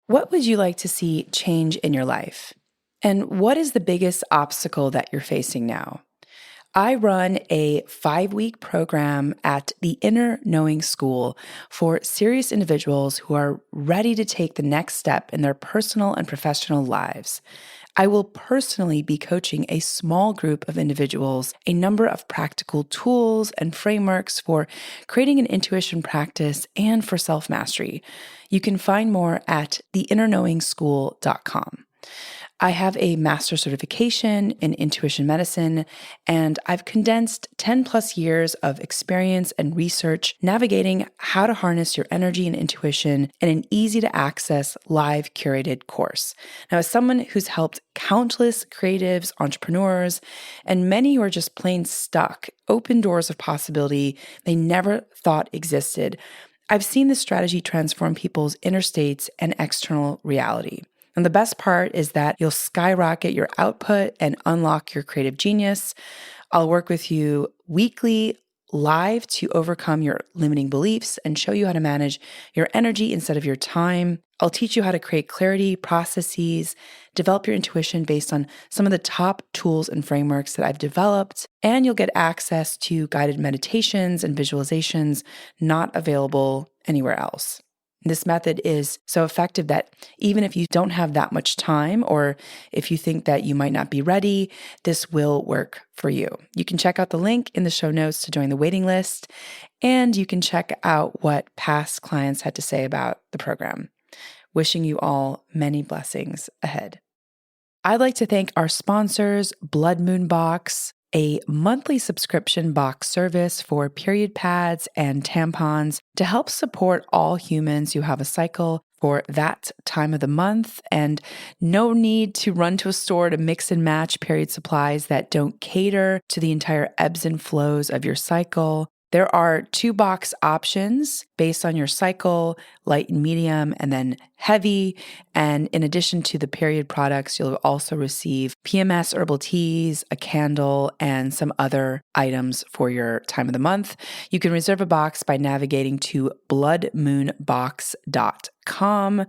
What would you like to see change in your life? And what is the biggest obstacle that you're facing now? I run a 5-week program at the Inner Knowing School for serious individuals who are ready to take the next step in their personal and professional lives. I will personally be coaching a small group of individuals, a number of practical tools and frameworks for creating an intuition practice and for self-mastery. You can find more at theinnerknowingschool.com. I have a master's certification in intuition medicine, and I've condensed 10 plus years of experience and research navigating how to harness your energy and intuition in an easy to access live curated course. Now, as someone who's helped countless creatives, entrepreneurs, and many who are just plain stuck, open doors of possibility they never thought existed, I've seen this strategy transform people's inner states and external reality. And the best part is that you'll skyrocket your output and unlock your creative genius. I'll work with you weekly live to overcome your limiting beliefs and show you how to manage your energy instead of your time. I'll teach you how to create clarity, processes, develop your intuition based on some of the top tools and frameworks that I've developed. And you'll get access to guided meditations and visualizations not available anywhere else. This method is so effective that even if you don't have that much time, or if you think that you might not be ready, this will work for you. You can check out the link in the show notes to join the waiting list, and you can check out what past clients had to say about the program. Wishing you all many blessings ahead. I'd like to thank our sponsors, Blood Moon Box, a monthly subscription box service for period pads and tampons to help support all humans who have a cycle for that time of the month, and no need to run to a store to mix and match period supplies that don't cater to the entire ebbs and flows of your cycle. There are 2 box options based on your cycle, light and medium, and then heavy. And in addition to the period products, you'll also receive PMS herbal teas, a candle, and some other items for your time of the month. You can reserve a box by navigating to bloodmoonbox.com.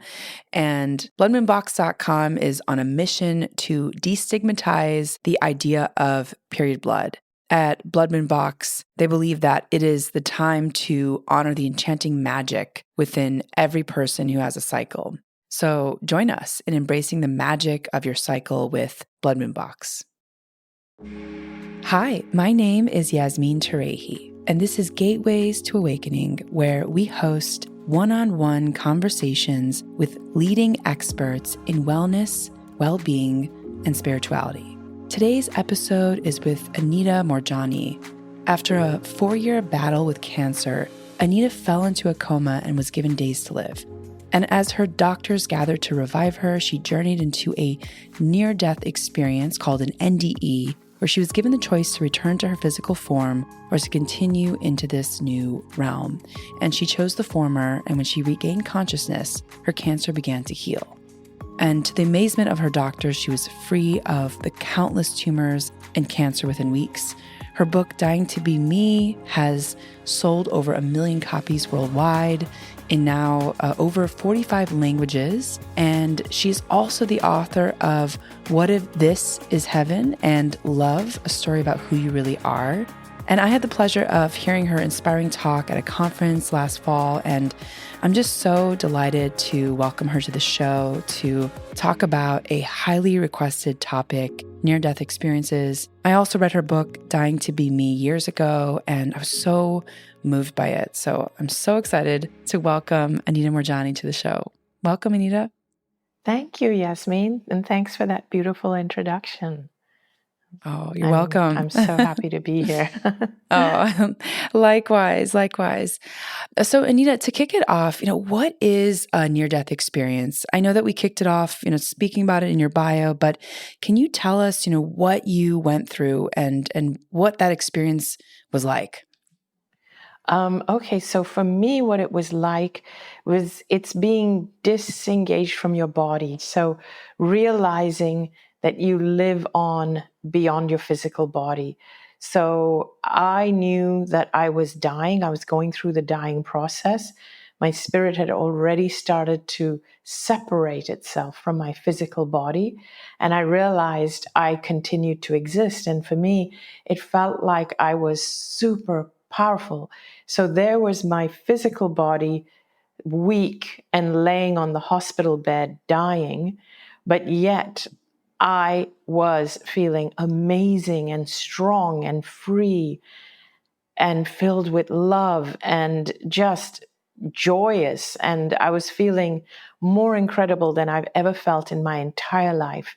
And bloodmoonbox.com is on a mission to destigmatize the idea of period blood. At Blood Moon Box, they believe that it is the time to honor the enchanting magic within every person who has a cycle. So join us in embracing the magic of your cycle with Blood Moon Box. Hi, my name is Yasmin Tarehi, and this is Gateways to Awakening, where we host one-on-one conversations with leading experts in wellness, well-being, and spirituality. Today's episode is with Anita Moorjani. After a 4-year battle with cancer, Anita fell into a coma and was given days to live. And as her doctors gathered to revive her, she journeyed into a near-death experience called an NDE, where she was given the choice to return to her physical form or to continue into this new realm. And she chose the former, and when she regained consciousness, her cancer began to heal. And to the amazement of her doctors, she was free of the countless tumors and cancer within weeks. Her book, Dying to Be Me, has sold over 1 million copies worldwide in now over 45 languages. And she's also the author of What If This Is Heaven and Love, a story about who you really are. And I had the pleasure of hearing her inspiring talk at a conference last fall, and I'm just so delighted to welcome her to the show to talk about a highly requested topic, near-death experiences. I also read her book, Dying to Be Me, years ago, and I was so moved by it. So I'm so excited to welcome Anita Moorjani to the show. Welcome, Anita. Thank you, Yasmin, and thanks for that beautiful introduction. Oh, you're welcome. I'm so happy to be here. Oh, likewise. So Anita, to kick it off, what is a near-death experience? I know that we kicked it off, speaking about it in your bio, but can you tell us, what you went through and what that experience was like? Okay, so for me, what it was like was it's being disengaged from your body. So realizing that you live on beyond your physical body. So I knew that I was dying. I was going through the dying process, my spirit had already started to separate itself from my physical body. And I realized I continued to exist. And for me, it felt like I was super powerful. So there was my physical body, weak and laying on the hospital bed, dying. But yet I was feeling amazing and strong and free and filled with love and just joyous. And I was feeling more incredible than I've ever felt in my entire life.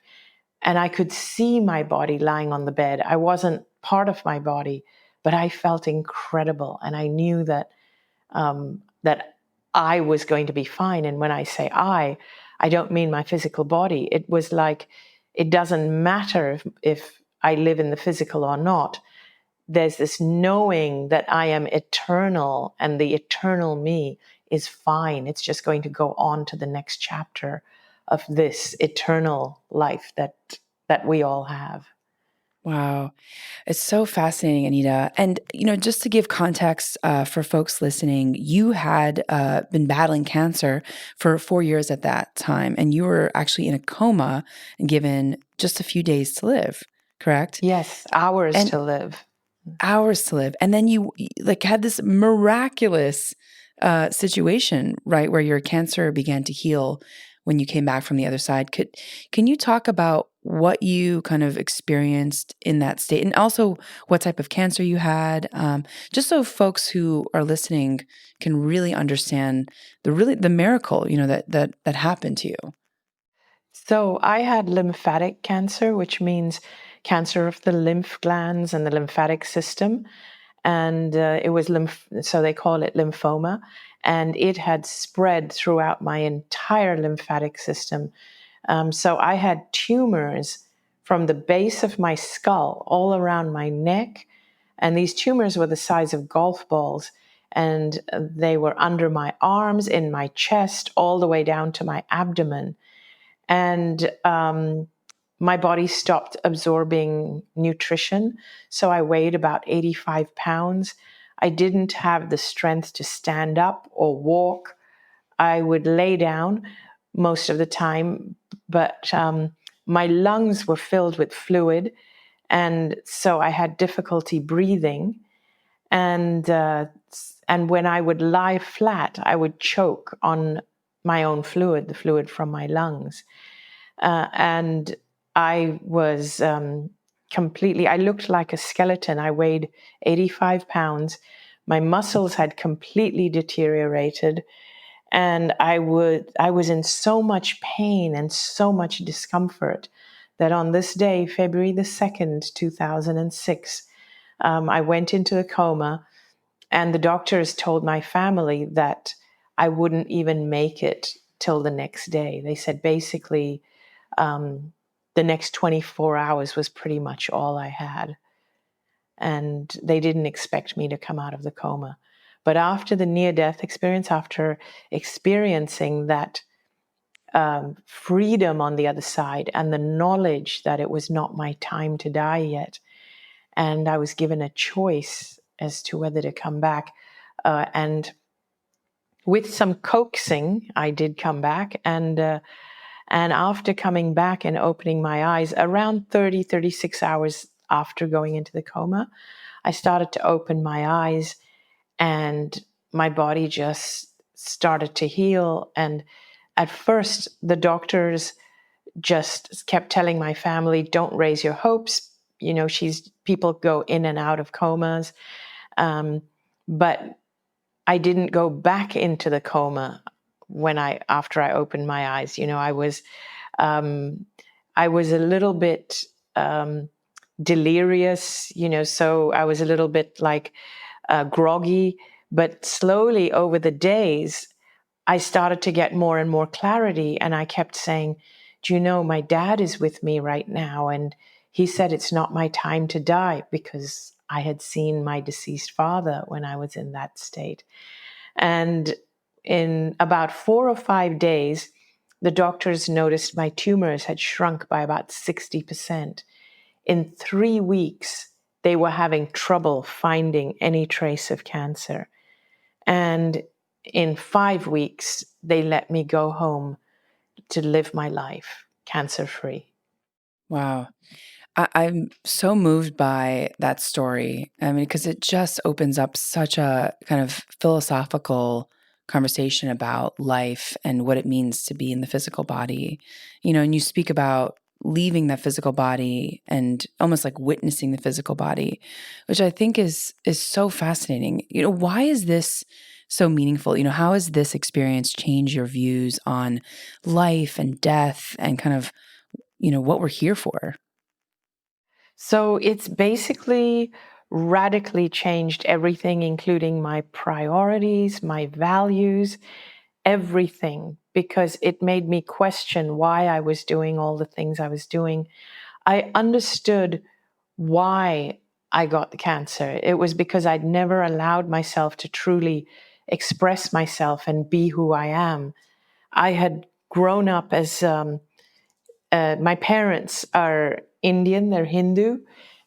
And I could see my body lying on the bed. I wasn't part of my body, but I felt incredible. And I knew that I was going to be fine. And when I say I don't mean my physical body. It was like, it doesn't matter if I live in the physical or not. There's this knowing that I am eternal and the eternal me is fine. It's just going to go on to the next chapter of this eternal life that we all have. Wow. It's so fascinating, Anita. And, just to give context for folks listening, you had been battling cancer for 4 years at that time, and you were actually in a coma and given just a few days to live, correct? Yes, hours And to live. hours to live. And then you had this miraculous situation, right, where your cancer began to heal when you came back from the other side. Can you talk about what you kind of experienced in that state, and also what type of cancer you had, just so folks who are listening can really understand the miracle, that happened to you? So I had lymphatic cancer, which means cancer of the lymph glands and the lymphatic system. And it was so they call it lymphoma. And it had spread throughout my entire lymphatic system. So I had tumors from the base of my skull all around my neck. And these tumors were the size of golf balls. And they were under my arms, in my chest, all the way down to my abdomen. And my body stopped absorbing nutrition. So I weighed about 85 pounds. I didn't have the strength to stand up or walk. I would lay down most of the time, but my lungs were filled with fluid. And so I had difficulty breathing. And when I would lie flat, I would choke on my own fluid, the fluid from my lungs. And I was I looked like a skeleton. I weighed 85 pounds. My muscles had completely deteriorated. And I was in so much pain and so much discomfort that on this day, February the 2nd, 2006, I went into a coma, and the doctors told my family that I wouldn't even make it till the next day. They said basically, the next 24 hours was pretty much all I had. And they didn't expect me to come out of the coma. But after the near-death experience, after experiencing that freedom on the other side and the knowledge that it was not my time to die yet, and I was given a choice as to whether to come back, and with some coaxing, I did come back. And after coming back and opening my eyes, around 30, 36 hours after going into the coma, I started to open my eyes, and my body just started to heal. And at first, the doctors just kept telling my family, don't raise your hopes. People go in and out of comas. But I didn't go back into the coma after I opened my eyes. I was a little bit delirious, so I was a little bit like groggy. But slowly over the days, I started to get more and more clarity. And I kept saying, do you know, my dad is with me right now. And he said it's not my time to die, because I had seen my deceased father when I was in that state. And in about 4 or 5 days, the doctors noticed my tumors had shrunk by about 60%. In 3 weeks, they were having trouble finding any trace of cancer. And in 5 weeks, they let me go home to live my life cancer-free. Wow. I'm so moved by that story. I mean, because it just opens up such a kind of philosophical conversation about life and what it means to be in the physical body. And you speak about leaving that physical body and almost like witnessing the physical body, which I think is so fascinating. Why is this so meaningful? How has this experience changed your views on life and death and kind of, what we're here for? So it's basically radically changed everything, including my priorities, my values, everything, because it made me question why I was doing all the things I was doing. I understood why I got the cancer. It was because I'd never allowed myself to truly express myself and be who I am. I had grown up as my parents are Indian, they're Hindu,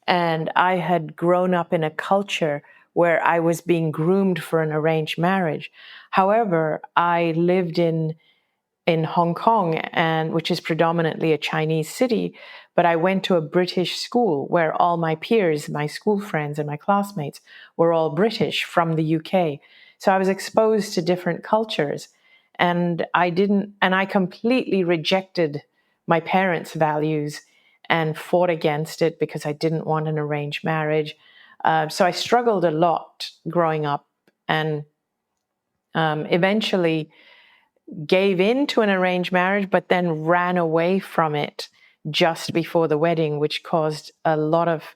and I had grown up in a culture where I was being groomed for an arranged marriage. However, I lived in Hong Kong, and which is predominantly a Chinese city, but I went to a British school where all my peers, my school friends and my classmates were all British from the UK. So I was exposed to different cultures, and I completely rejected my parents' values and fought against it because I didn't want an arranged marriage. So I struggled a lot growing up, and eventually gave in to an arranged marriage, but then ran away from it just before the wedding, which caused a lot of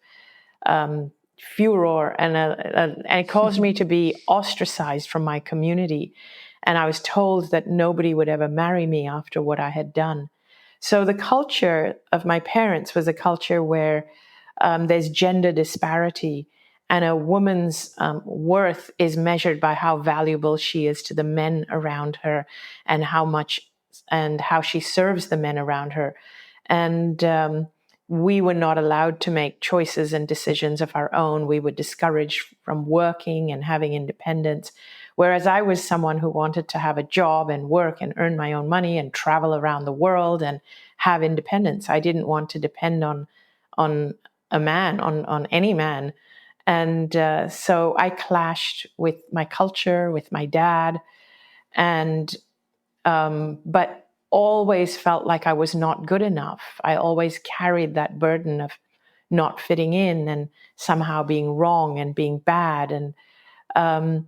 furor, and it caused me to be ostracized from my community. And I was told that nobody would ever marry me after what I had done. So the culture of my parents was a culture where there's gender disparity, and a woman's worth is measured by how valuable she is to the men around her, and how she serves the men around her. And we were not allowed to make choices and decisions of our own. We were discouraged from working and having independence. Whereas I was someone who wanted to have a job and work and earn my own money and travel around the world and have independence. I didn't want to depend on a man, on any man. And so I clashed with my culture, with my dad, and but always felt like I was not good enough. I always carried that burden of not fitting in and somehow being wrong and being bad. Um,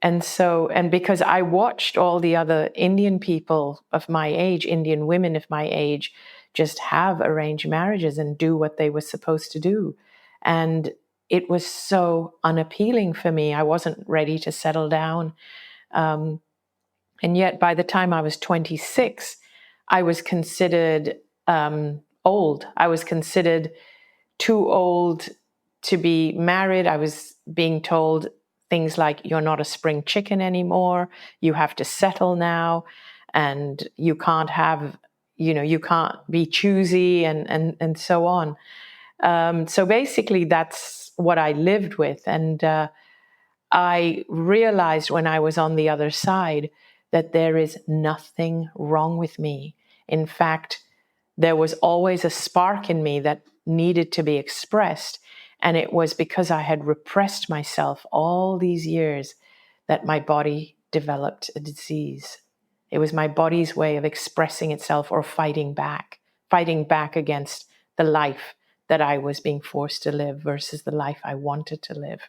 and because I watched all the other Indian people of my age, Indian women of my age, just have arranged marriages and do what they were supposed to do. And it was so unappealing for me. I wasn't ready to settle down. Um, and yet, by the time I was 26, I was considered old. I was considered too old to be married. I was being told things like, you're not a spring chicken anymore. You have to settle now. And you can't have, you can't be choosy, and so on. So basically, that's what I lived with. And I realized when I was on the other side that there is nothing wrong with me. In fact, there was always a spark in me that needed to be expressed. And it was because I had repressed myself all these years that my body developed a disease. It was my body's way of expressing itself or fighting back against the life that I was being forced to live versus the life I wanted to live.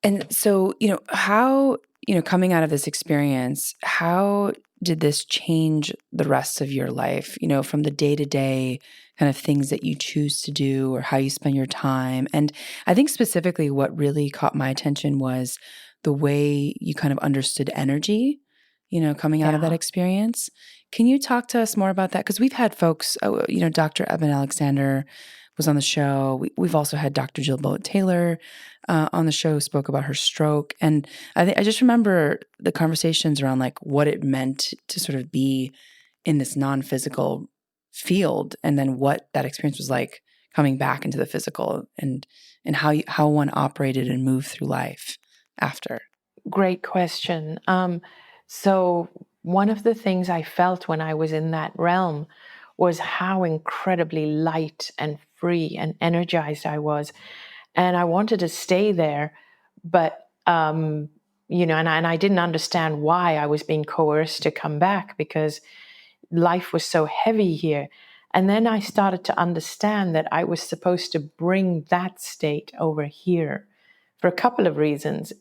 And so, how, coming out of this experience, how did this change the rest of your life, from the day to day kind of things that you choose to do or how you spend your time? And I think specifically what really caught my attention was the way you kind of understood energy, coming out of that Yeah. experience. Can you talk to us more about that? Because we've had folks, Dr. Evan Alexander was on the show. We've also had Dr. Jill Bullitt Taylor on the show, spoke about her stroke. And I just remember the conversations around like what it meant to sort of be in this non-physical field, and then what that experience was like coming back into the physical, and how one operated and moved through life after. Great question. So one of the things I felt when I was in that realm was how incredibly light and free and energized I was. And I wanted to stay there, but and I didn't understand why I was being coerced to come back because life was so heavy here. And then I started to understand that I was supposed to bring that state over here for a couple of reasons.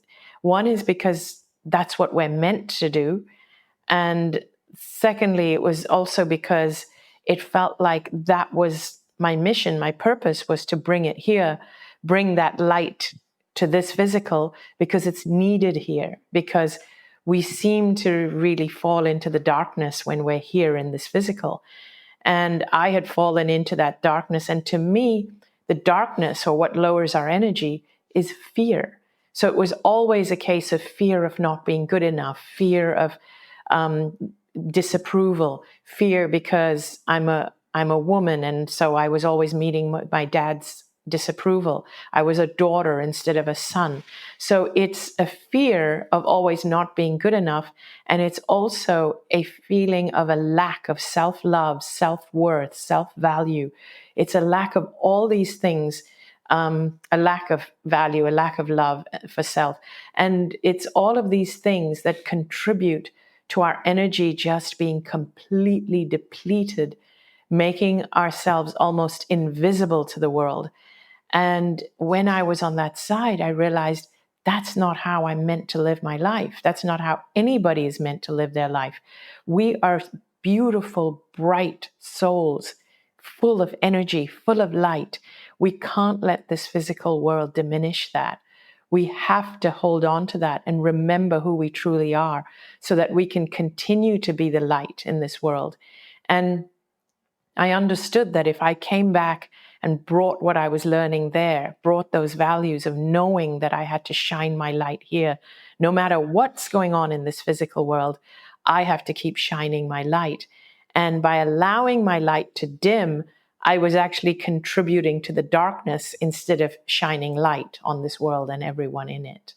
One is because that's what we're meant to do. And secondly, it was also because it felt like that was my mission, my purpose was to bring it here, bring that light to this physical because it's needed here, because we seem to really fall into the darkness when we're here in this physical. And I had fallen into that darkness. And to me, the darkness, or what lowers our energy, is fear. So it was always a case of fear of not being good enough, fear of um, disapproval, fear because I'm a woman, and so I was always meeting my dad's disapproval. I was a daughter instead of a son. So it's a fear of always not being good enough. And it's also a feeling of a lack of self-love, self-worth, self-value. It's a lack of all these things, a lack of value, a lack of love for self. And it's all of these things that contribute to our energy just being completely depleted, making ourselves almost invisible to the world. And when I was on that side, I realized that's not how I'm meant to live my life. That's not how anybody is meant to live their life. We are beautiful, bright souls, full of energy, full of light. We can't let this physical world diminish that. We have to hold on to that and remember who we truly are so that we can continue to be the light in this world. And I understood that if I came back and brought what I was learning there, brought those values of knowing that I had to shine my light here, no matter what's going on in this physical world, I have to keep shining my light. And by allowing my light to dim, I was actually contributing to the darkness instead of shining light on this world and everyone in it.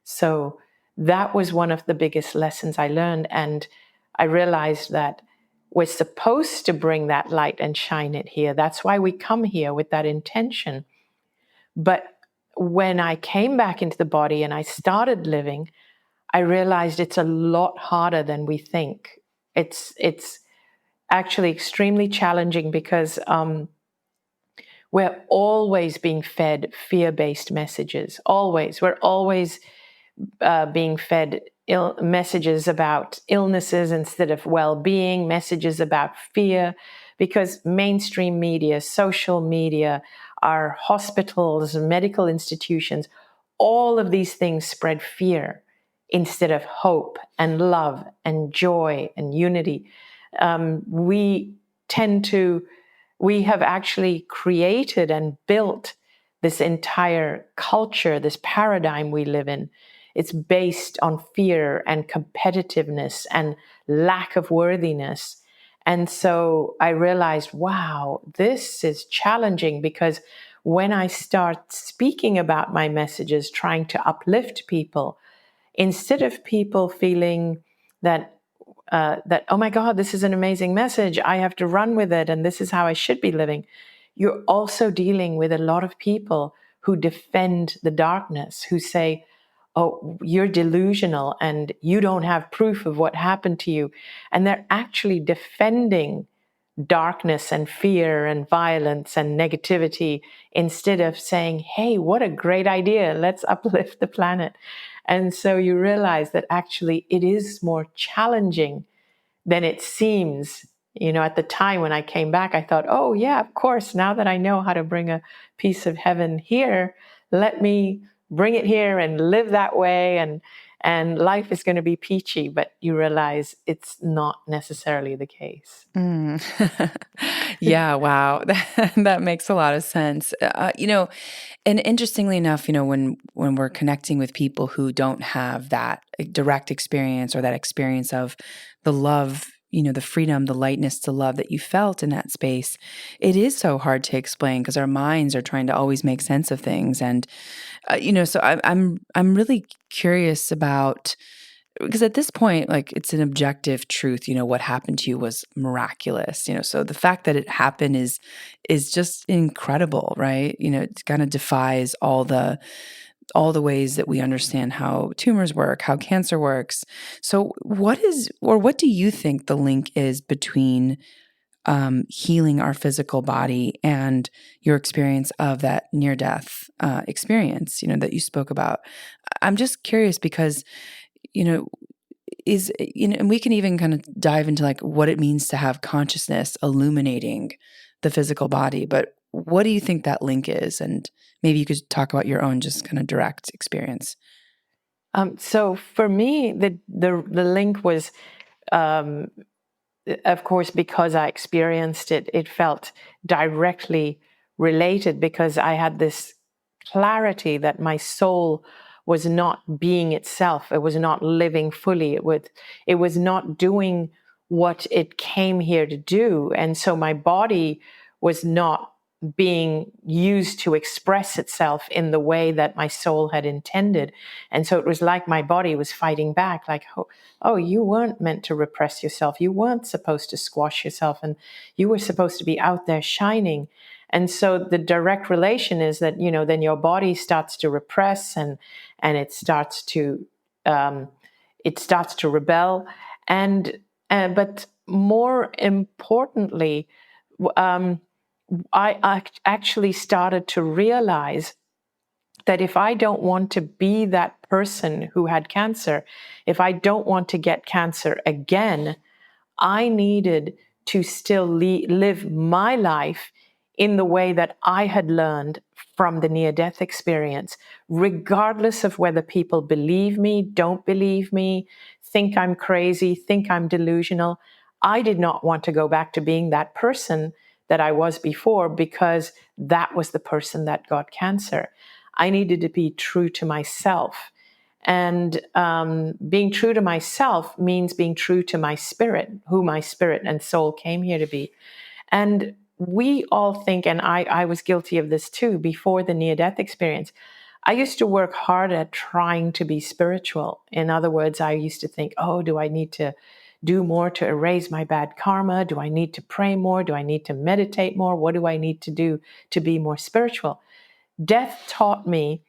So that was one of the biggest lessons I learned. And I realized that we're supposed to bring that light and shine it here. That's why we come here with that intention. But when I came back into the body and I started living, I realized it's a lot harder than we think. It's actually extremely challenging because we're always being fed fear-based messages. Always. We're always being fed messages about illnesses instead of well-being, messages about fear, because mainstream media, social media, our hospitals, medical institutions, all of these things spread fear instead of hope and love and joy and unity. We tend to, we have actually created and built this entire culture, this paradigm we live in. It's based on fear and competitiveness and lack of worthiness. And so I realized, wow, this is challenging because when I start speaking about my messages, trying to uplift people, instead of people feeling that oh my God, this is an amazing message, I have to run with it, and this is how I should be living, you're also dealing with a lot of people who defend the darkness, who say, oh, you're delusional and you don't have proof of what happened to you. And they're actually defending darkness and fear and violence and negativity instead of saying, hey, what a great idea, let's uplift the planet. And so you realize that actually it is more challenging than it seems. You know, at the time when I came back, I thought, oh yeah, of course, now that I know how to bring a piece of heaven here, let me bring it here and live that way, and life is going to be peachy. But you realize it's not necessarily the case. Mm. Yeah, wow. That makes a lot of sense. And interestingly enough, when we're connecting with people who don't have that direct experience or that experience of the love the freedom, the lightness, the love that you felt in that space, it is so hard to explain because our minds are trying to always make sense of things. And, so I'm really curious about, because at this point, like, it's an objective truth, what happened to you was miraculous, so the fact that it happened is just incredible, right? It kind of defies all the ways that we understand how tumors work, how cancer works. So what do you think the link is between healing our physical body and your experience of that near-death experience, that you spoke about? I'm just curious because, and we can even kind of dive into like what it means to have consciousness illuminating the physical body, but what do you think that link is? And maybe you could talk about your own just kind of direct experience. So for me, the link was, of course, because I experienced it, it felt directly related because I had this clarity that my soul was not being itself. It was not living fully. It was not doing what it came here to do. And so my body was not being used to express itself in the way that my soul had intended. And so it was like my body was fighting back, like, oh, you weren't meant to repress yourself. You weren't supposed to squash yourself, and you were supposed to be out there shining. And so the direct relation is that, then your body starts to repress and it starts to rebel. And but more importantly, I actually started to realize that if I don't want to be that person who had cancer, if I don't want to get cancer again, I needed to still live my life in the way that I had learned from the near-death experience, regardless of whether people believe me, don't believe me, think I'm crazy, think I'm delusional. I did not want to go back to being that person that I was before because that was the person that got cancer. I needed to be true to myself. And being true to myself means being true to my spirit, who my spirit and soul came here to be. And we all think, and I was guilty of this too, before the near-death experience, I used to work hard at trying to be spiritual. In other words, I used to think, oh, do I need to do more to erase my bad karma? Do I need to pray more? Do I need to meditate more? What do I need to do to be more spiritual? Death taught me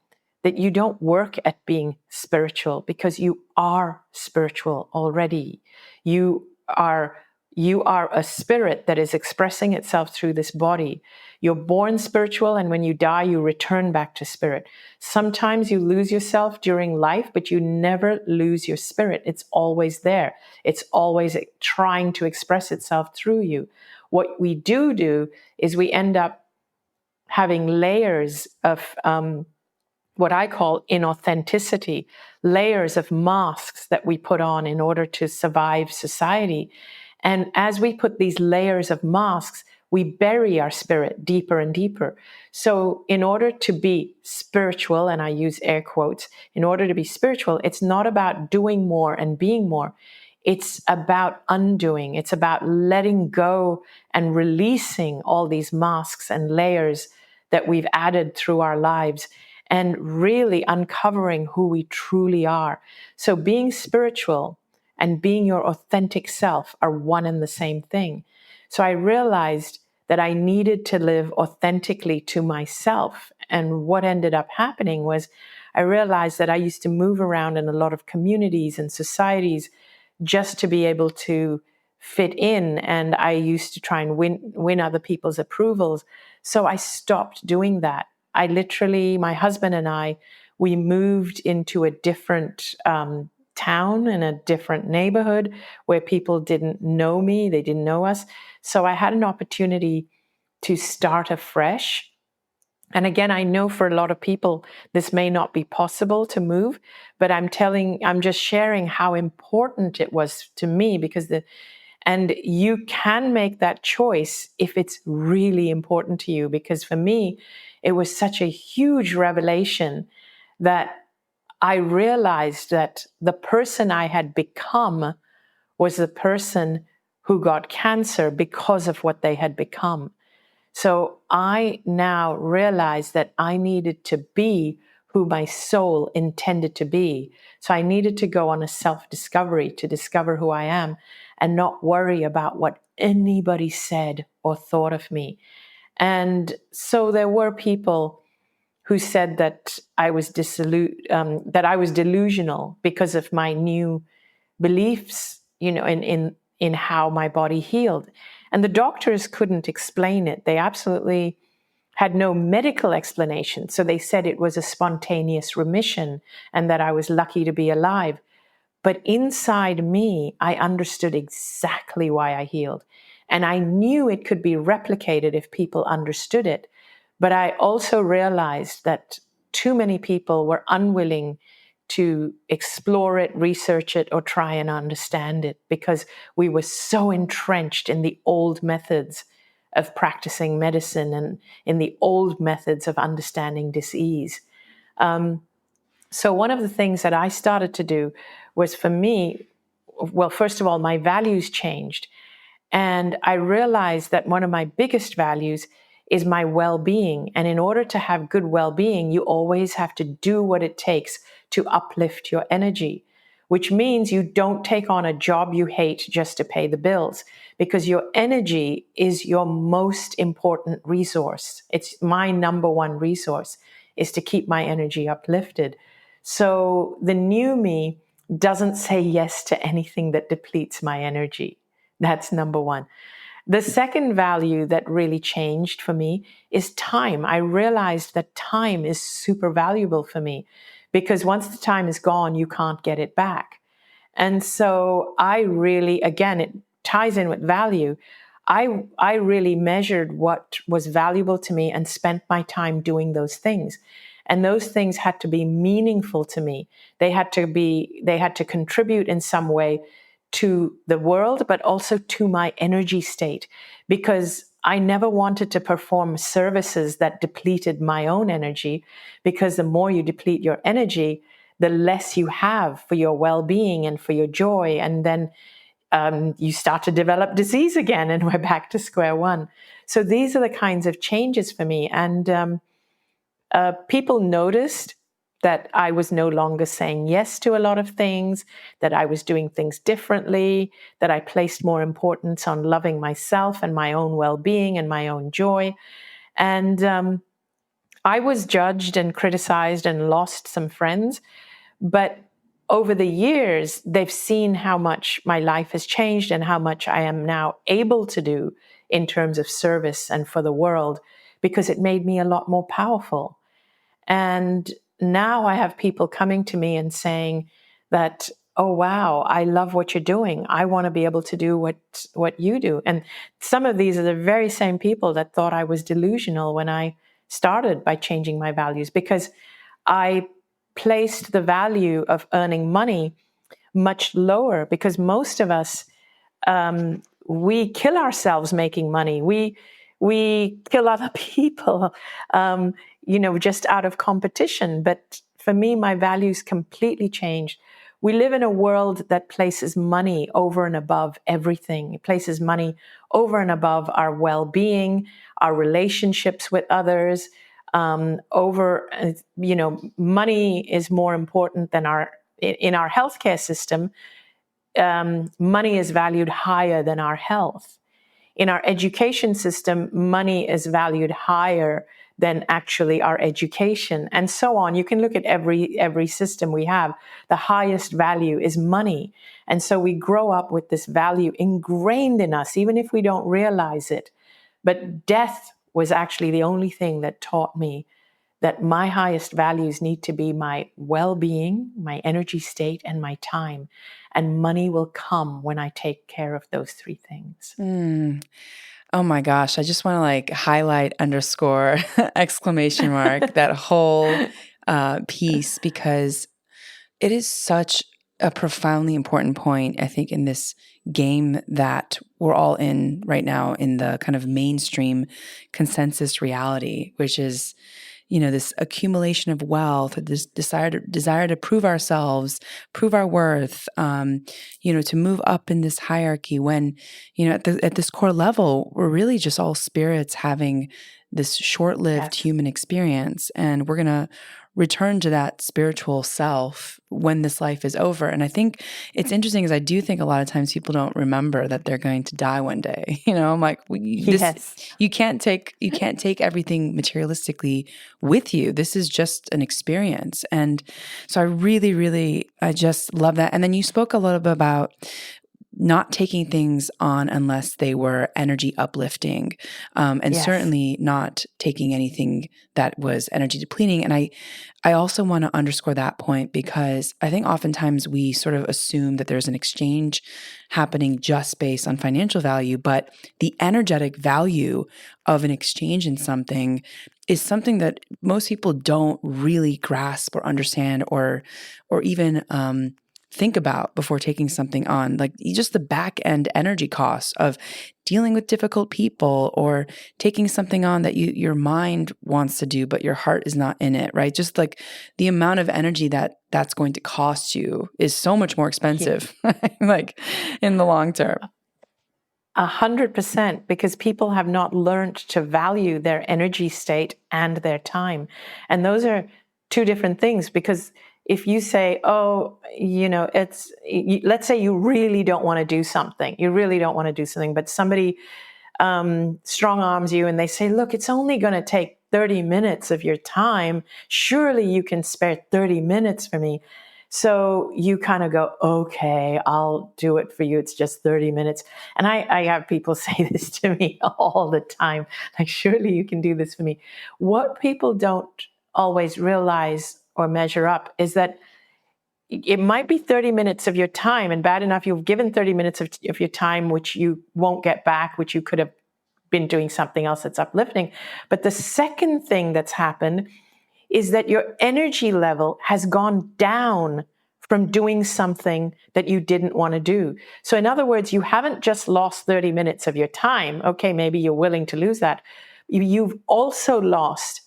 that you don't work at being spiritual because you are spiritual already. You are a spirit that is expressing itself through this body. You're born spiritual, and when you die, you return back to spirit. Sometimes you lose yourself during life, but you never lose your spirit. It's always there. It's always trying to express itself through you. What we do is we end up having layers of what I call inauthenticity, layers of masks that we put on in order to survive society. And as we put these layers of masks, we bury our spirit deeper and deeper. So in order to be spiritual, and I use air quotes, in order to be spiritual, it's not about doing more and being more. It's about undoing. It's about letting go and releasing all these masks and layers that we've added through our lives and really uncovering who we truly are. So being spiritual and being your authentic self are one and the same thing. So I realized that I needed to live authentically to myself. And what ended up happening was I realized that I used to move around in a lot of communities and societies just to be able to fit in. And I used to try and win other people's approvals. So I stopped doing that. My husband and I, we moved into a different town in a different neighborhood where people didn't know me, they didn't know us. So I had an opportunity to start afresh. And again, I know for a lot of people, this may not be possible to move, but I'm just sharing how important it was to me and you can make that choice if it's really important to you. Because for me, it was such a huge revelation that I realized that the person I had become was the person who got cancer because of what they had become. So I now realized that I needed to be who my soul intended to be. So I needed to go on a self-discovery to discover who I am and not worry about what anybody said or thought of me. And so there were people who said that I was delusional because of my new beliefs, in how my body healed. And the doctors couldn't explain it. They absolutely had no medical explanation. So they said it was a spontaneous remission and that I was lucky to be alive. But inside me, I understood exactly why I healed. And I knew it could be replicated if people understood it. But I also realized that too many people were unwilling to explore it, research it, or try and understand it because we were so entrenched in the old methods of practicing medicine and in the old methods of understanding disease. So one of the things that I started to do was, for me, well, first of all, my values changed. And I realized that one of my biggest values is my well-being. And in order to have good well-being, you always have to do what it takes to uplift your energy, which means you don't take on a job you hate just to pay the bills, because your energy is your most important resource. It's my number one resource, is to keep my energy uplifted. So the new me doesn't say yes to anything that depletes my energy. That's number one. The second value that really changed for me is time. I realized that time is super valuable for me because once the time is gone, you can't get it back. And so I really, again, it ties in with value. I really measured what was valuable to me and spent my time doing those things. And those things had to be meaningful to me. They had to contribute in some way to the world, but also to my energy state, because I never wanted to perform services that depleted my own energy, because the more you deplete your energy, the less you have for your well-being and for your joy. And then you start to develop disease again, and we're back to square one. So these are the kinds of changes for me. And people noticed that I was no longer saying yes to a lot of things, that I was doing things differently, that I placed more importance on loving myself and my own well-being and my own joy. And I was judged and criticized and lost some friends. But over the years, they've seen how much my life has changed and how much I am now able to do in terms of service and for the world, because it made me a lot more powerful. And now I have people coming to me and saying that, oh, wow, I love what you're doing. I want to be able to do what you do. And some of these are the very same people that thought I was delusional when I started by changing my values, because I placed the value of earning money much lower, because most of us, we kill ourselves making money. We kill other people, just out of competition. But for me, my values completely changed. We live in a world that places money over and above everything. It places money over and above our well-being, our relationships with others. Money is more important than in our healthcare system. Money is valued higher than our health. In our education system, money is valued higher than actually our education, and so on. You can look at every system we have. The highest value is money. And so we grow up with this value ingrained in us, even if we don't realize it. But death was actually the only thing that taught me that my highest values need to be my well-being, my energy state, and my time. And money will come when I take care of those three things. Oh my gosh. I just want to highlight, underscore, exclamation mark, that whole piece, because it is such a profoundly important point, I think, in this game that we're all in right now, in the kind of mainstream consensus reality, which is, this accumulation of wealth, or this desire to prove ourselves, prove our worth, to move up in this hierarchy, when, at this core level, we're really just all spirits having this short-lived Yes. human experience. And we're going to return to that spiritual self when this life is over. And I think it's interesting, because I do think a lot of times people don't remember that they're going to die one day. I'm like, Yes. you can't take everything materialistically with you. This is just an experience. And so I really, really, I just love that. And then you spoke a little bit about not taking things on unless they were energy uplifting, and Yes. certainly not taking anything that was energy depleting. And I also want to underscore that point, because I think oftentimes we sort of assume that there's an exchange happening just based on financial value, but the energetic value of an exchange in something is something that most people don't really grasp or understand, or even think about before taking something on. Like, just the back end energy costs of dealing with difficult people, or taking something on that your mind wants to do, but your heart is not in it, right? Just like the amount of energy that's going to cost you is so much more expensive, like in the long term. 100%, because people have not learned to value their energy state and their time. And those are two different things, because if you say, let's say you really don't want to do something, but somebody strong arms you and they say, look, it's only going to take 30 minutes of your time. Surely you can spare 30 minutes for me. So you kind of go, okay, I'll do it for you. It's just 30 minutes. And I have people say this to me all the time. Like, surely you can do this for me. What people don't always realize or measure up is that it might be 30 minutes of your time, and bad enough, you've given 30 minutes of your time, which you won't get back, which you could have been doing something else that's uplifting. But the second thing that's happened is that your energy level has gone down from doing something that you didn't want to do. So in other words, you haven't just lost 30 minutes of your time. Okay, maybe you're willing to lose that. You've also lost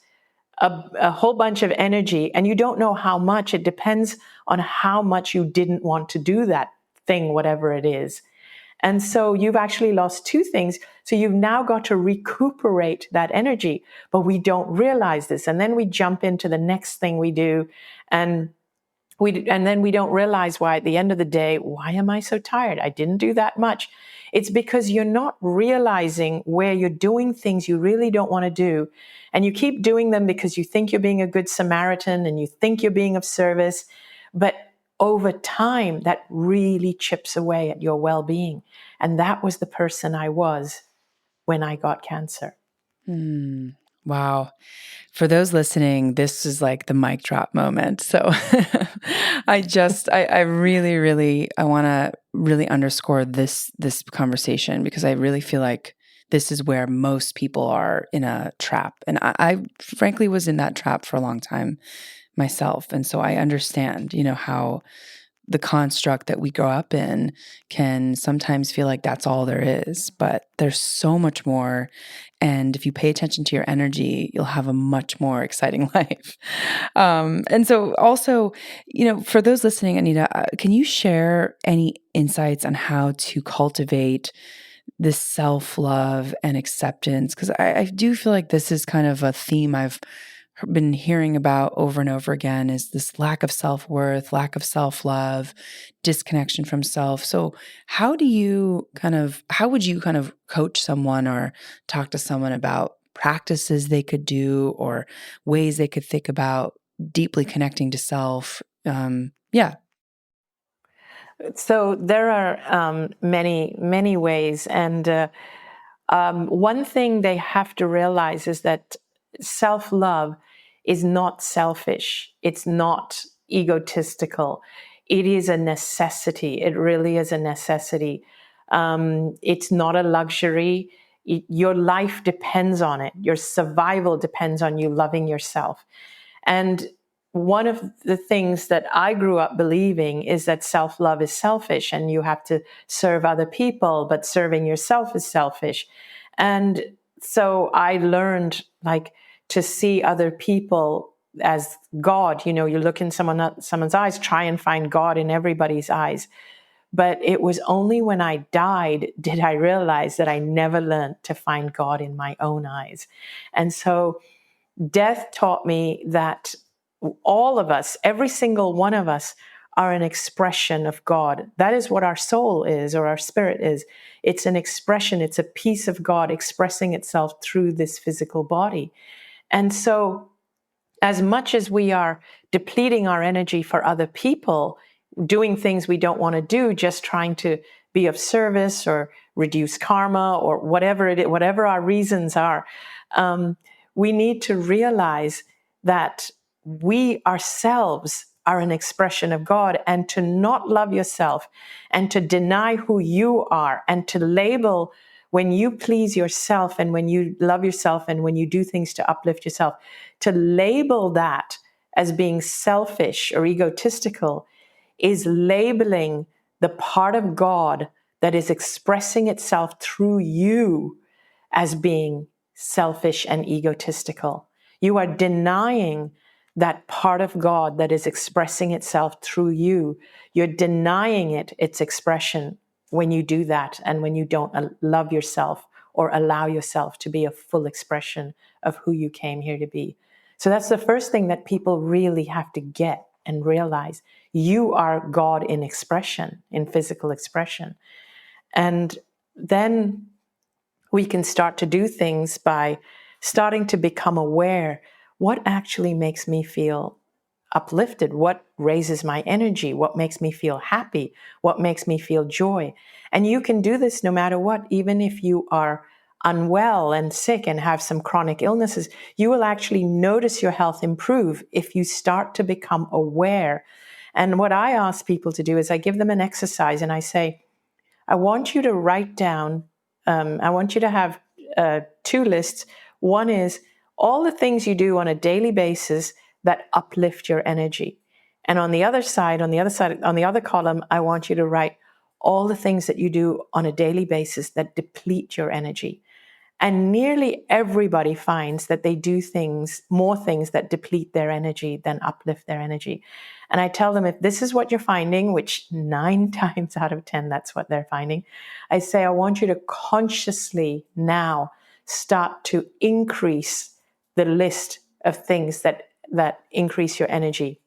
a whole bunch of energy, and you don't know how much. It depends on how much you didn't want to do that thing, whatever it is. And so you've actually lost two things. So you've now got to recuperate that energy, but we don't realize this. And then we jump into the next thing we do, and then we don't realize why at the end of the day, why am I so tired? I didn't do that much. It's because you're not realizing where you're doing things you really don't want to do. And you keep doing them because you think you're being a good Samaritan and you think you're being of service. But over time, that really chips away at your well-being. And that was the person I was when I got cancer. Wow. For those listening, this is like the mic drop moment. So I really, really, I want to really underscore this conversation, because I really feel like this is where most people are in a trap. And I frankly was in that trap for a long time myself. And so I understand, how the construct that we grow up in can sometimes feel like that's all there is, but there's so much more. And if you pay attention to your energy, you'll have a much more exciting life. And so also, for those listening, Anita, can you share any insights on how to cultivate this self-love and acceptance? Because I do feel like this is kind of a theme I've been hearing about over and over again, is this lack of self-worth, lack of self-love, disconnection from self. So how would you kind of coach someone or talk to someone about practices they could do, or ways they could think about deeply connecting to self? Yeah. So there are many, many ways. And one thing they have to realize is that self-love is not selfish. It's not egotistical. It is a necessity. It really is a necessity. It's not a luxury. Your life depends on it. Your survival depends on you loving yourself. And one of the things that I grew up believing is that self-love is selfish and you have to serve other people, but serving yourself is selfish. And so I learned to see other people as God. You look in someone's eyes, try and find God in everybody's eyes. But it was only when I died did I realize that I never learned to find God in my own eyes. And so death taught me that all of us, every single one of us, are an expression of God. That is what our soul is, or our spirit is. It's an expression, it's a piece of God expressing itself through this physical body. And so, as much as we are depleting our energy for other people, doing things we don't want to do, just trying to be of service or reduce karma or whatever it is, whatever our reasons are, we need to realize that we ourselves are an expression of God, and to not love yourself and to deny who you are and to label when you please yourself and when you love yourself and when you do things to uplift yourself, to label that as being selfish or egotistical is labeling the part of God that is expressing itself through you as being selfish and egotistical. You are denying that part of God that is expressing itself through you. You're denying its expression when you do that and when you don't love yourself or allow yourself to be a full expression of who you came here to be. So that's the first thing that people really have to get and realize. You are God in expression, in physical expression. And then we can start to do things by starting to become aware. What actually makes me feel uplifted? What raises my energy? What makes me feel happy? What makes me feel joy? And you can do this no matter what, even if you are unwell and sick and have some chronic illnesses. You will actually notice your health improve if you start to become aware. And what I ask people to do is I give them an exercise and I say, I want you to write down, I want you to have two lists. One is all the things you do on a daily basis that uplift your energy. And on the other column, I want you to write all the things that you do on a daily basis that deplete your energy. And nearly everybody finds that they do more things that deplete their energy than uplift their energy. And I tell them, if this is what you're finding, which 9 times out of 10, that's what they're finding, I say, I want you to consciously now start to increase the list of things that increase your energy.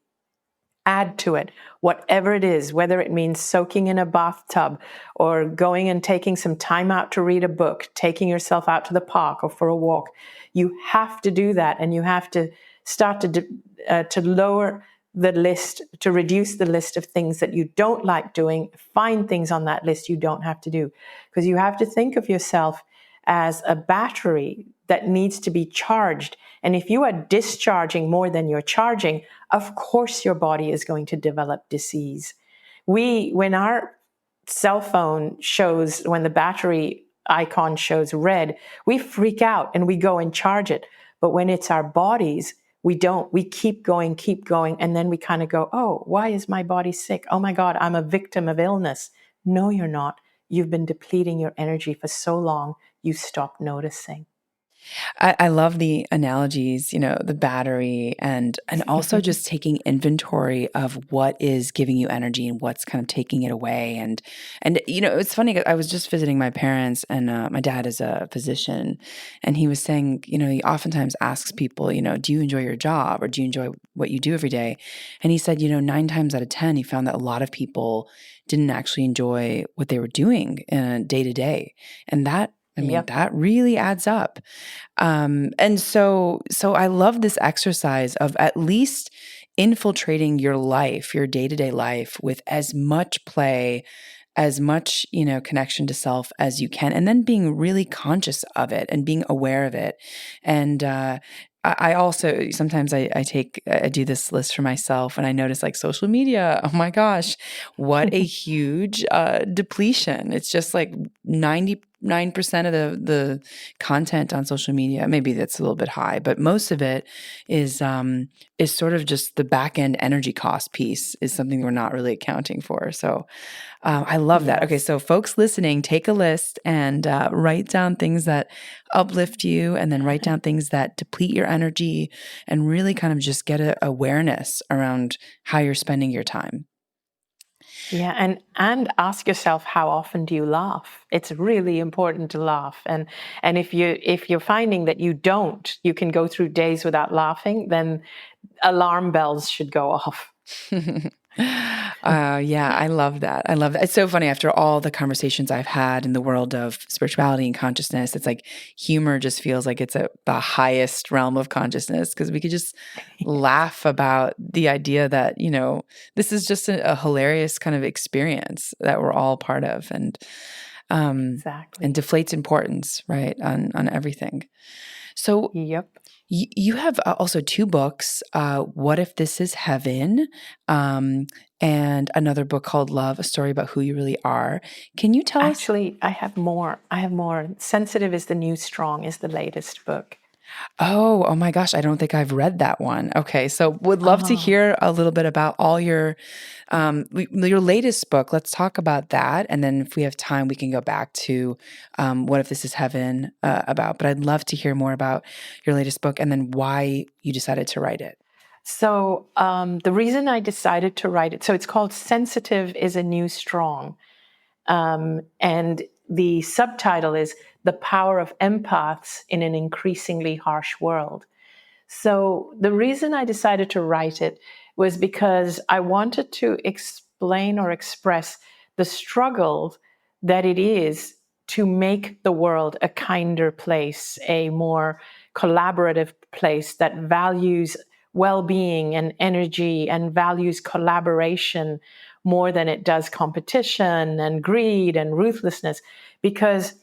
Add to it, whatever it is, whether it means soaking in a bathtub or going and taking some time out to read a book, taking yourself out to the park or for a walk. You have to do that, and you have to start to lower the list, to reduce the list of things that you don't like doing. Find things on that list you don't have to do, because you have to think of yourself as a battery that needs to be charged. And if you are discharging more than you're charging, of course your body is going to develop disease. When our cell phone shows, when the battery icon shows red, we freak out and we go and charge it. But when it's our bodies, we don't. We keep going. And then we kind of go, oh, why is my body sick? Oh my God, I'm a victim of illness. No, you're not. You've been depleting your energy for so long, you stopped noticing. I love the analogies, the battery and also just taking inventory of what is giving you energy and what's kind of taking it away. And it's funny, I was just visiting my parents, and my dad is a physician, and he was saying, he oftentimes asks people, do you enjoy your job, or do you enjoy what you do every day? And he said, 9 times out of 10, he found that a lot of people didn't actually enjoy what they were doing day to day. And that, Yep. that really adds up. And so I love this exercise of at least infiltrating your life, your day-to-day life, with as much play, as much, connection to self as you can, and then being really conscious of it and being aware of it. And I also, sometimes I do this list for myself, and I notice, like, social media, oh my gosh, what a huge depletion. It's just like 90 99% of the content on social media, maybe that's a little bit high, but most of it is sort of just the back end energy cost piece is something we're not really accounting for. So I love that. Okay, Yes. so folks listening, take a list and write down things that uplift you, and then write down things that deplete your energy, and really kind of just get a awareness around how you're spending your time. Yeah, and ask yourself, how often do you laugh? It's really important to laugh. And if you're finding that you don't, you can go through days without laughing, then alarm bells should go off. Yeah, I love that. I love that. It's so funny. After all the conversations I've had in the world of spirituality and consciousness, it's like humor just feels like it's the highest realm of consciousness, because we could just laugh about the idea that, this is just a hilarious kind of experience that we're all part of, and Exactly. deflates importance, right, on everything. So Yep. you have also 2 books, What If This Is Heaven, and another book called Love, A Story About Who You Really Are. Can you tell us? Actually, I have more. Sensitive is the New Strong is the latest book. Oh my gosh, I don't think I've read that one. Okay, so would love to Oh, hear a little bit about all your latest book. Let's talk about that, and then if we have time, we can go back to What If This Is Heaven about. But I'd love to hear more about your latest book, and then why you decided to write it. so the reason I decided to write it, so it's called Sensitive is a New Strong. And the subtitle is The Power of Empaths in an Increasingly Harsh World. So the reason I decided to write it was because I wanted to explain or express the struggle that it is to make the world a kinder place, a more collaborative place that values well-being and energy and values collaboration more than it does competition and greed and ruthlessness, because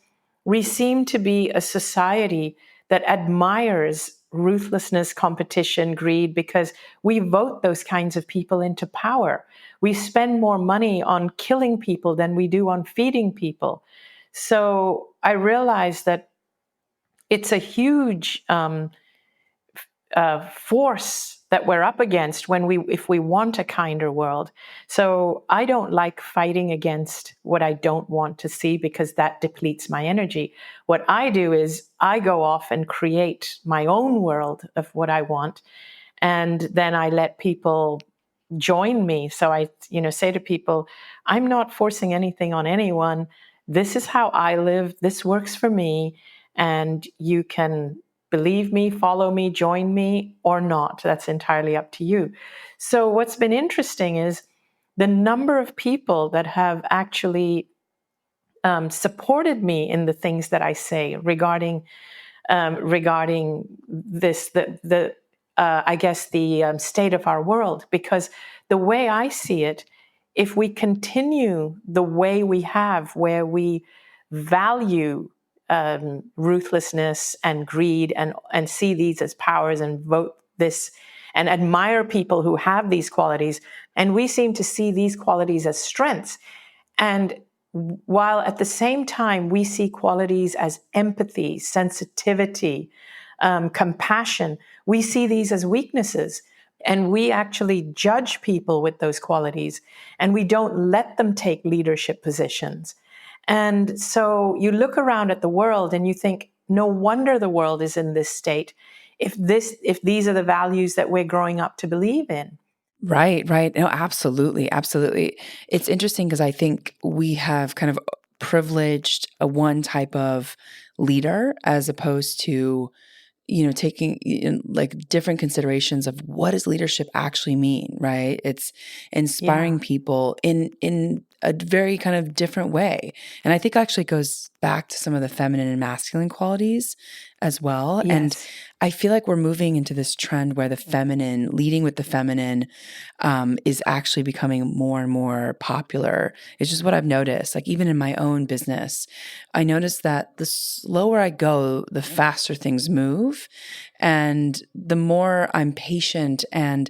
we seem to be a society that admires ruthlessness, competition, greed, because we vote those kinds of people into power. We spend more money on killing people than we do on feeding people. So I realized that it's a huge force that we're up against if we want a kinder world. So I don't like fighting against what I don't want to see, because that depletes my energy. What I do is I go off and create my own world of what I want, and then I let people join me. So I, say to people, I'm not forcing anything on anyone. This is how I live. This works for me, and you can believe me, follow me, join me, or not. That's entirely up to you. So what's been interesting is the number of people that have actually supported me in the things that I say regarding this, I guess the state of our world. Because the way I see it, if we continue the way we have, where we value ruthlessness and greed, and see these as powers and vote this and admire people who have these qualities, and we seem to see these qualities as strengths, and while at the same time we see qualities as empathy, sensitivity, compassion, we see these as weaknesses. And we actually judge people with those qualities, and we don't let them take leadership positions. And so you look around at the world and you think, no wonder the world is in this state, if these are the values that we're growing up to believe in. Right, right. No, absolutely, absolutely. It's interesting because I think we have kind of privileged a one type of leader, as opposed to, taking in like different considerations of what does leadership actually mean, right? It's Yeah. inspiring people in a very kind of different way. And I think actually it goes back to some of the feminine and masculine qualities as well. And Yes. I feel like we're moving into this trend where the feminine, leading with the feminine, is actually becoming more and more popular. It's just what I've noticed. Like even in my own business, I noticed that the slower I go, the faster things move. And the more I'm patient and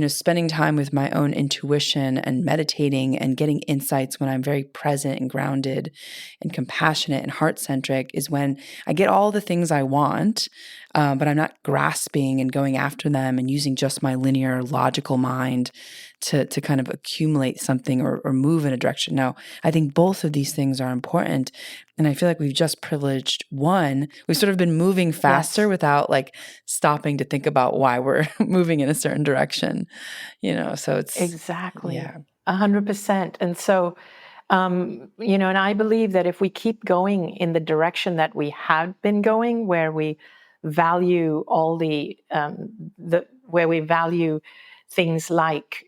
spending time with my own intuition and meditating and getting insights when I'm very present and grounded and compassionate and heart-centric is when I get all the things I want, but I'm not grasping and going after them and using just my linear, logical mind to kind of accumulate something or move in a direction. Now, I think both of these things are important. And I feel like we've just privileged one. We've sort of been moving faster Yes. without like stopping to think about why we're moving in a certain direction, so it's, Exactly. yeah. 100%. And so, and I believe that if we keep going in the direction that we have been going, where we value where we value things like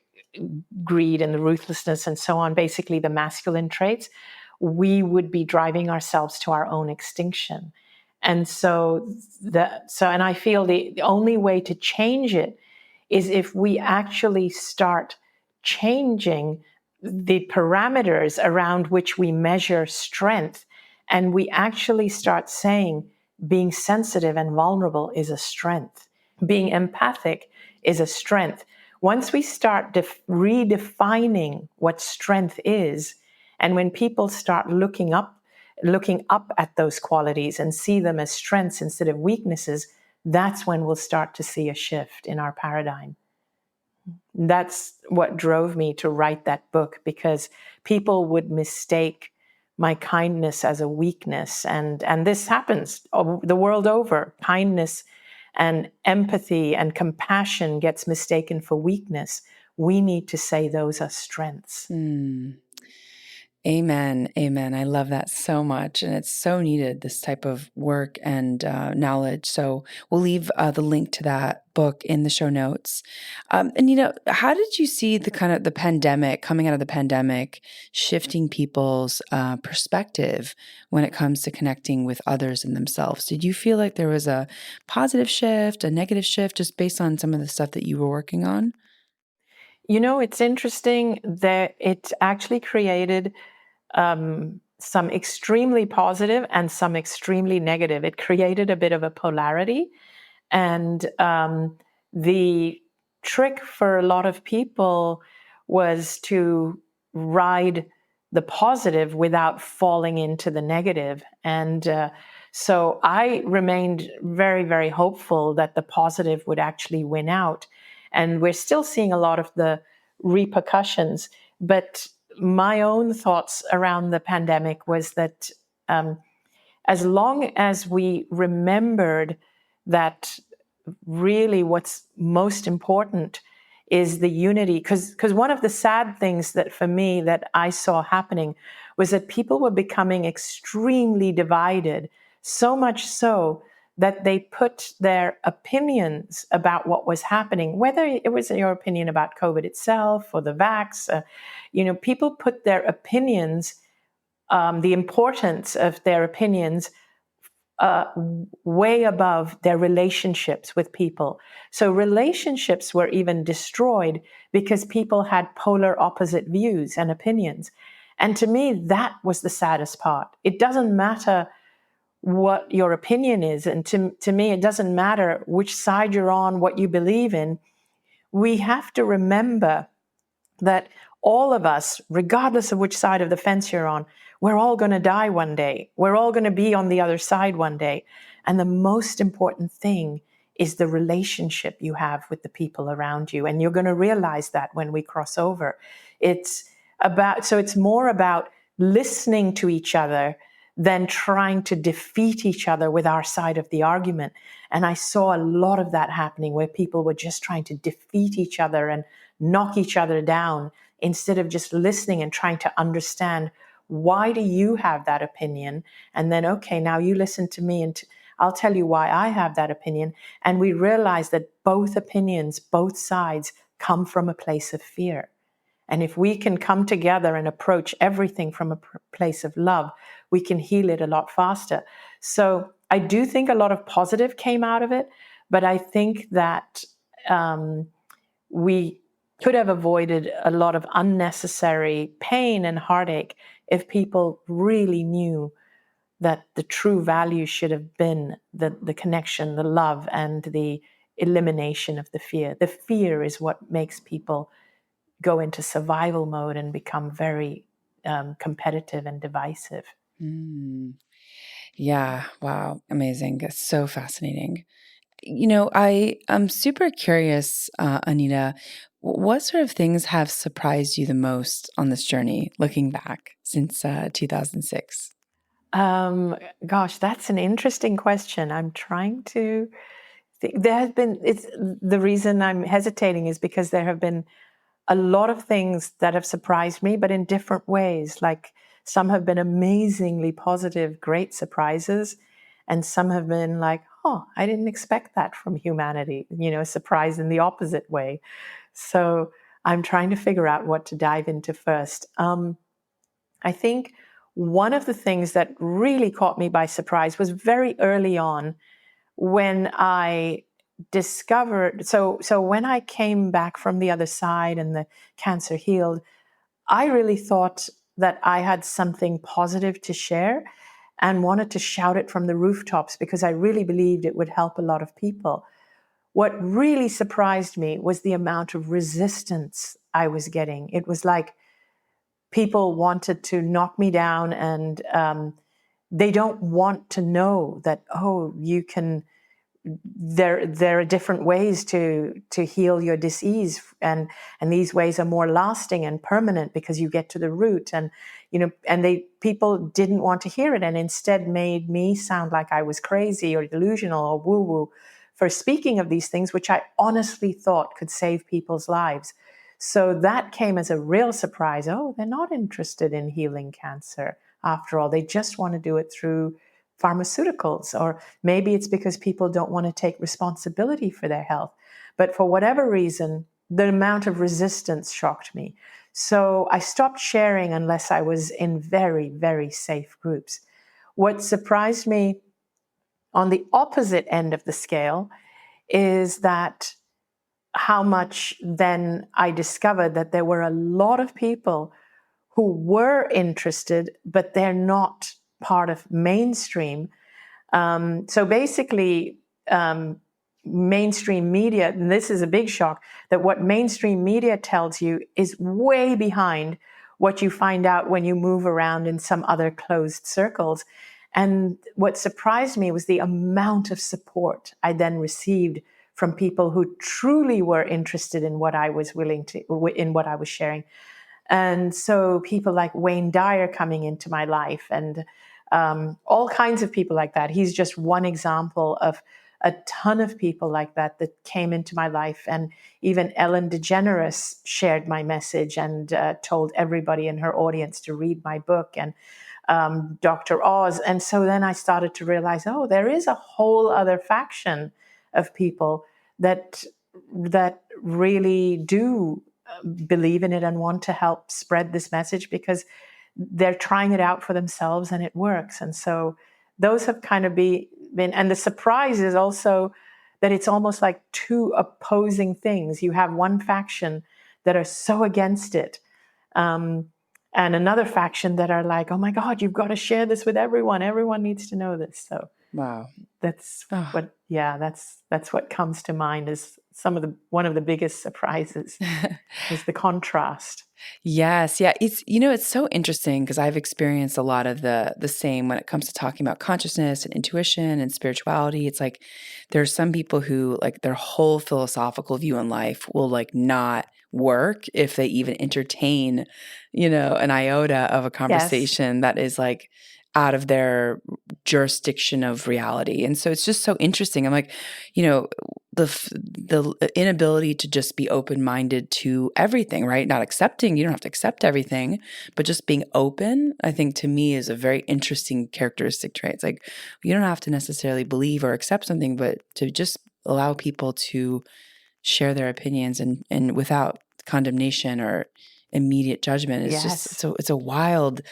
greed and the ruthlessness and so on, basically the masculine traits, we would be driving ourselves to our own extinction. And and I feel the only way to change it is if we actually start changing the parameters around which we measure strength, and we actually start saying being sensitive and vulnerable is a strength, being empathic is a strength. Once we start redefining what strength is, and when people start looking up at those qualities and see them as strengths instead of weaknesses, that's when we'll start to see a shift in our paradigm. That's what drove me to write that book, because people would mistake my kindness as a weakness. And this happens the world over. Kindness and empathy and compassion gets mistaken for weakness. We need to say those are strengths. Amen. Amen. I love that so much. And it's so needed, this type of work and knowledge. So we'll leave the link to that book in the show notes. And, how did you see the pandemic, coming out of the pandemic, shifting people's perspective when it comes to connecting with others and themselves? Did you feel like there was a positive shift, a negative shift, just based on some of the stuff that you were working on? It's interesting that it actually created some extremely positive and some extremely negative. It created a bit of a polarity. And the trick for a lot of people was to ride the positive without falling into the negative. And so I remained very, very hopeful that the positive would actually win out. And we're still seeing a lot of the repercussions. But my own thoughts around the pandemic was that as long as we remembered that really what's most important is the unity, because one of the sad things that for me that I saw happening was that people were becoming extremely divided, so much so that they put their opinions about what was happening, whether it was your opinion about COVID itself or the vax, people put their opinions, the importance of their opinions, way above their relationships with people. So relationships were even destroyed because people had polar opposite views and opinions. And to me, that was the saddest part. It doesn't matter what your opinion is. And to me, it doesn't matter which side you're on, what you believe in. We have to remember that all of us, regardless of which side of the fence you're on, we're all going to die one day. We're all going to be on the other side one day. And the most important thing is the relationship you have with the people around you. And you're going to realize that when we cross over. It's more about listening to each other than trying to defeat each other with our side of the argument. And I saw a lot of that happening, where people were just trying to defeat each other and knock each other down, instead of just listening and trying to understand, why do you have that opinion? And then, okay, now you listen to me and I'll tell you why I have that opinion. And we realize that both opinions, both sides, come from a place of fear. And if we can come together and approach everything from a place of love, we can heal it a lot faster. So I do think a lot of positive came out of it, but I think that we could have avoided a lot of unnecessary pain and heartache if people really knew that the true value should have been the connection, the love, and the elimination of the fear. The fear is what makes people go into survival mode and become very competitive and divisive. Mm. Yeah. Wow. Amazing. It's so fascinating. I'm super curious, Anita, what sort of things have surprised you the most on this journey, looking back since 2006? Gosh, that's an interesting question. I'm trying to think. There has been, it's the reason I'm hesitating is because there have been a lot of things that have surprised me, but in different ways. Like some have been amazingly positive, great surprises, and some have been like, oh, I didn't expect that from humanity, surprise in the opposite way. So I'm trying to figure out what to dive into first. I think one of the things that really caught me by surprise was very early on when I discovered. So when I came back from the other side and the cancer healed, I really thought that I had something positive to share and wanted to shout it from the rooftops because I really believed it would help a lot of people. What really surprised me was the amount of resistance I was getting. It was like people wanted to knock me down, and they don't want to know that, oh, you can, there are different ways to heal your disease, and these ways are more lasting and permanent because you get to the root. And and people didn't want to hear it, and instead made me sound like I was crazy or delusional or woo woo for speaking of these things, which I honestly thought could save people's lives. So that came as a real surprise. Oh, they're not interested in healing cancer after all. They just want to do it through pharmaceuticals, or maybe it's because people don't want to take responsibility for their health. But for whatever reason, the amount of resistance shocked me. So I stopped sharing unless I was in very, very safe groups. What surprised me on the opposite end of the scale is that how much then I discovered that there were a lot of people who were interested, but they're not part of mainstream. So basically, mainstream media, and this is a big shock, that what mainstream media tells you is way behind what you find out when you move around in some other closed circles. And what surprised me was the amount of support I then received from people who truly were interested in what I was in what I was sharing. And so people like Wayne Dyer coming into my life, and all kinds of people like that. He's just one example of a ton of people like that that came into my life. And even Ellen DeGeneres shared my message and told everybody in her audience to read my book, and Dr. Oz. And so then I started to realize, oh, there is a whole other faction of people that really do believe in it and want to help spread this message because they're trying it out for themselves and it works. And so those have kind of been, and the surprise is also that it's almost like two opposing things. You have one faction that are so against it, and another faction that are like, oh my God, you've got to share this with everyone. Everyone needs to know this. So Wow. that's Oh. that's what comes to mind as one of the biggest surprises is the contrast. Yes, yeah. It's so interesting because I've experienced a lot of the same when it comes to talking about consciousness and intuition and spirituality. It's like there's some people who like their whole philosophical view in life will like not work if they even entertain, an iota of a Yes. conversation that is like out of their jurisdiction of reality. And so it's just so interesting. I'm like, the inability to just be open-minded to everything, right? Not accepting, you don't have to accept everything, but just being open, I think to me is a very interesting characteristic trait. It's like you don't have to necessarily believe or accept something, but to just allow people to share their opinions and without condemnation or immediate judgment is just Yes. it's a wild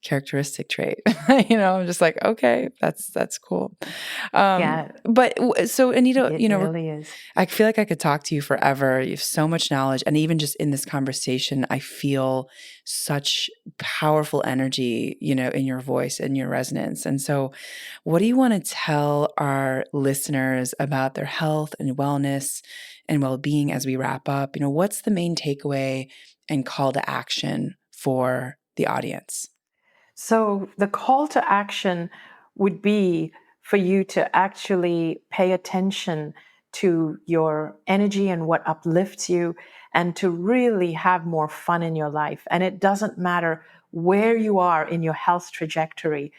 characteristic trait. I'm just like, okay, that's cool. Yeah, So Anita, it really is. I feel like I could talk to you forever. You have so much knowledge. And even just in this conversation, I feel such powerful energy, in your voice and your resonance. And so what do you want to tell our listeners about their health and wellness and well-being as we wrap up? What's the main takeaway and call to action for the audience? So the call to action would be for you to actually pay attention to your energy and what uplifts you, and to really have more fun in your life. And it doesn't matter where you are in your health trajectory.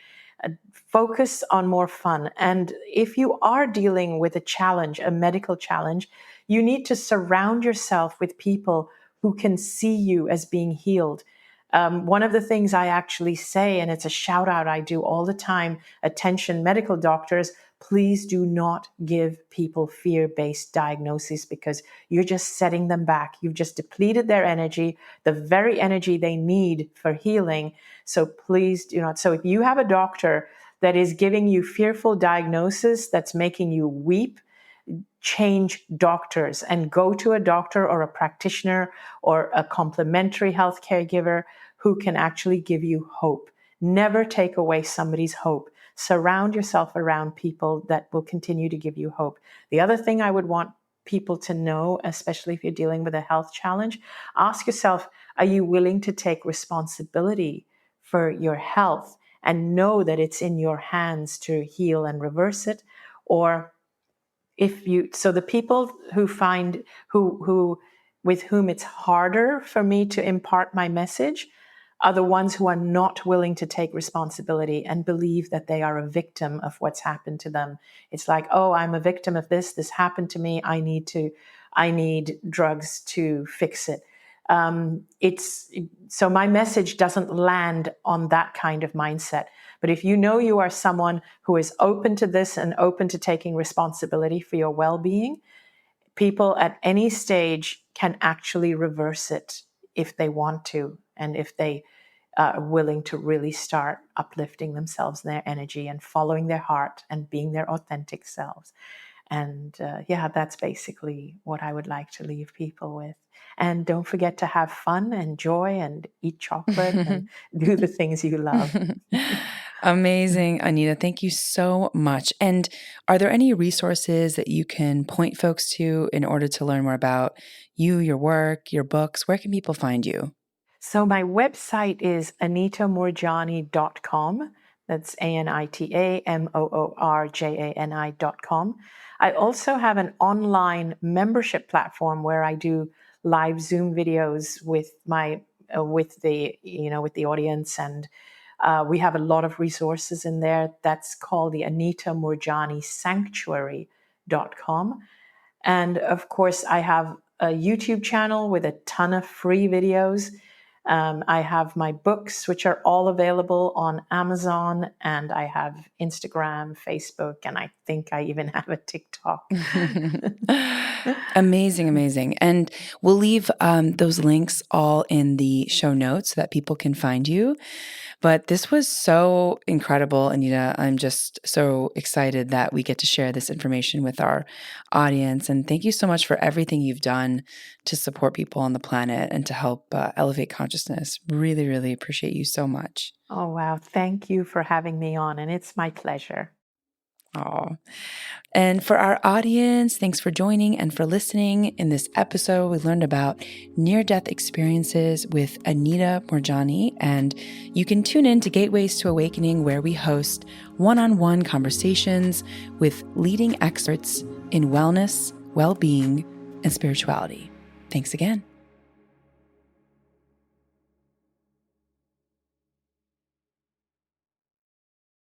Focus on more fun. And if you are dealing with a challenge, a medical challenge, you need to surround yourself with people who can see you as being healed. One of the things I actually say, and it's a shout out I do all the time, attention medical doctors, please do not give people fear-based diagnoses, because you're just setting them back. You've just depleted their energy, the very energy they need for healing. So please do not. So if you have a doctor that is giving you fearful diagnosis that's making you weep, change doctors and go to a doctor or a practitioner or a complementary health caregiver who can actually give you hope. Never take away somebody's hope. Surround yourself around people that will continue to give you hope. The other thing I would want people to know, especially if you're dealing with a health challenge, ask yourself, are you willing to take responsibility for your health and know that it's in your hands to heal and reverse it? Or so the people who find who with whom it's harder for me to impart my message are the ones who are not willing to take responsibility and believe that they are a victim of what's happened to them. It's like, oh, I'm a victim of this happened to me, I need drugs to fix it. So my message doesn't land on that kind of mindset. But if you know you are someone who is open to this and open to taking responsibility for your well-being, people at any stage can actually reverse it if they want to, and if they are willing to really start uplifting themselves and their energy and following their heart and being their authentic selves. And that's basically what I would like to leave people with. And don't forget to have fun and joy and eat chocolate and do the things you love. Amazing, Anita. Thank you so much. And are there any resources that you can point folks to in order to learn more about you, your work, your books? Where can people find you? So my website is anitamoorjani.com. That's ANITAMOORJANI.com. I also have an online membership platform where I do live Zoom videos with the audience, and we have a lot of resources in there. That's called the Anita Moorjani Sanctuary.com. And of course, I have a YouTube channel with a ton of free videos. I have my books, which are all available on Amazon, and I have Instagram, Facebook, and I think I even have a TikTok. Amazing, amazing. And we'll leave those links all in the show notes so that people can find you. But this was so incredible, Anita. I'm just so excited that we get to share this information with our audience. And thank you so much for everything you've done to support people on the planet and to help elevate consciousness. Really, really appreciate you so much. Oh, wow. Thank you for having me on. And it's my pleasure. Oh, and for our audience, thanks for joining and for listening. In this episode, we learned about near-death experiences with Anita Moorjani, and you can tune in to Gateways to Awakening, where we host one-on-one conversations with leading experts in wellness, well-being, and spirituality. Thanks again.